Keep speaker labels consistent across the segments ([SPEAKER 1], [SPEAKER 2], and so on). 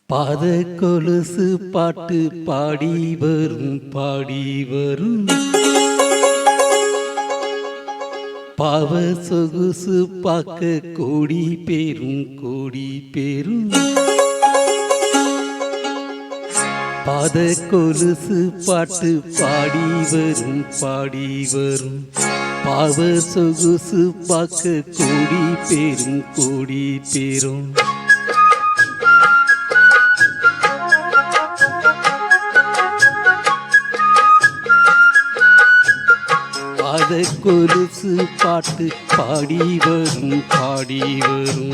[SPEAKER 1] பாத கொலுசு பாட்டு பாடி வரும் பாவ சொகுசு பார்க்க கோடி பேரும் பாத கொலுசு பாட்டு பாடி வரும் பாவ சொகுசு பார்க்க கோடி பேரும் பாத கொலுசு பாட்டு பாடி வரும்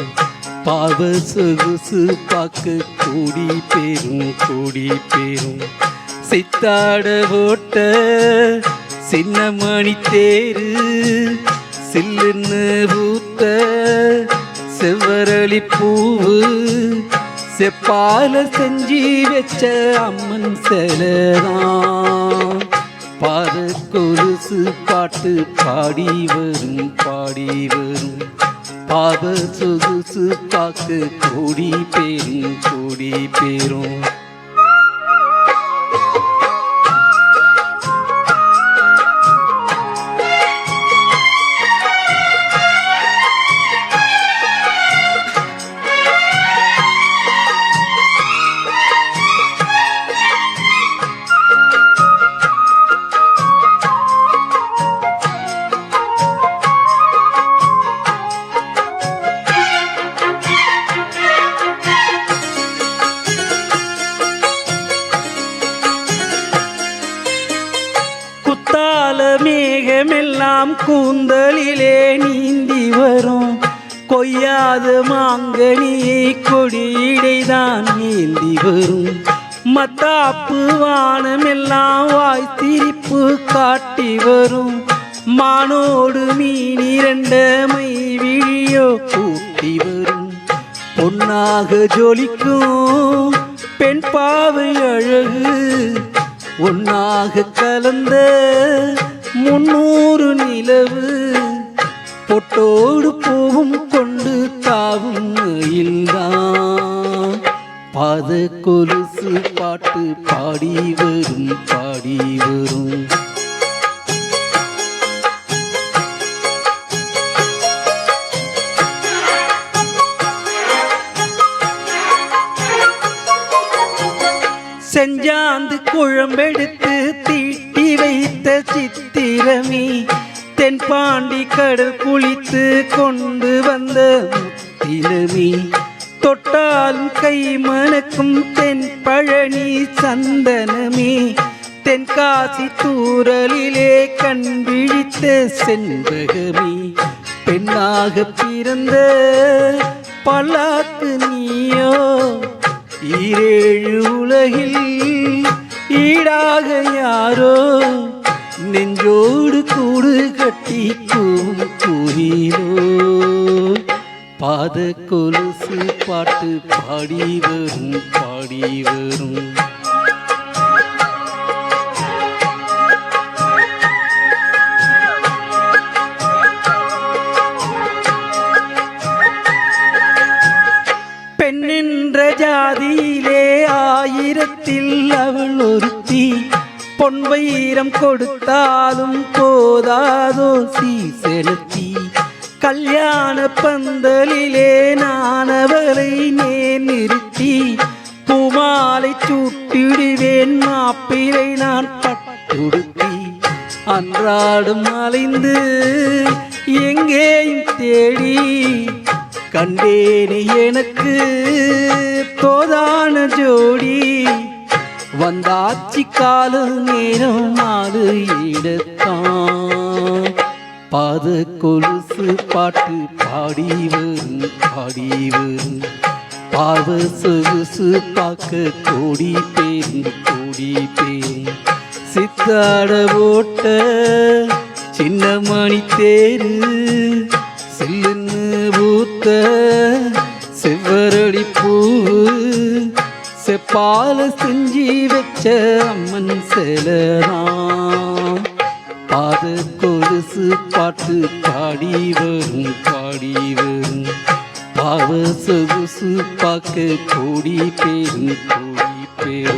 [SPEAKER 1] பாவ சொகுசு பார்க்க கோடி பேரும் சித்தாட ஓட்ட சின்ன மணி தேரு சில்லுன்னு பூத்த செவ்வரளி பூவு செப்பால செஞ்சி வச்ச அம்மன் செலதான் பாத கொலுசு பாட்டு பாடி வரும் பாவ சொகுசு பார்க்க கோடி பேரும் மேகமெல்லாம் கூந்தலிலே நீந்தி வரும் கொய்யாத மாங்கனியை கொடியிடைதான் நீந்தி வரும் மத்தாப்பு வானமெல்லாம் வாய் சிரிப்பு காட்டி வரும் மானோடு மீனிரண்டமை விழியோ கூட்டி வரும் பொன்னாக ஜொலிக்கும் பெண் பாவை அழகு ஒன்னாக கலந்த 300 நிலவு பொட்டோடு பூவும் கொண்டு தாவும் மயில்தான் பாத கொலுசு பாட்டு பாடி வரும் செஞ்சாந்து குழம்பெடுத்து தீட்டி வைத்த சித்திரமி தென்பாண்டி கடல் குளித்து கொண்டு வந்த முத்திலமி தொட்டாலும் கை மணக்கும் தென் பழனி சந்தனமி தென்காசி தூரலிலே கண் விழித்த செண்பகமி பெண்ணாக பிறந்த பல்லாக்கு நீயோ ஈரேழு உலகில் ஈடாக யாரோ நெஞ்சோடு கூடு கட்டி கூறிலோ பாத கொலுசு பாட்டு பாடி வரும் பெண்ணென்ற ஜாதியிலே 1000ல் அவள் ஒருத்தி பொன் வைரம் கொடுத்தாலும் போதாதோ செலுத்தி கல்யாண பந்தலிலே நான் அவளை நிறுத்தி பூமாலை சூட்டிடுவேன் மாப்பிளை நான் பட்டுடுத்தி அன்றாடும் அலைந்து எங்கேயும் தேடி கண்டேனே எனக்கு தோதான ஜோடி வந்தாச்சி கால நேரம் மாறு இடத்தான் பாத கொலுசு பாட்டு பாடி வரும் பாவ சொகுசு பார்க்க கோடி பேர் சித்தாட ஓட்ட சின்ன மணி தேரு சில்லுன்னு பூத்த செவ்வரளி பூவு செப்பால செஞ்சி வச்ச அம்மன் செலதான் பாத கொலுசு பாட்டு பாடி வரும் பாவ சொகுசு பார்க்க கோடி பேரும் கோடி பேரும்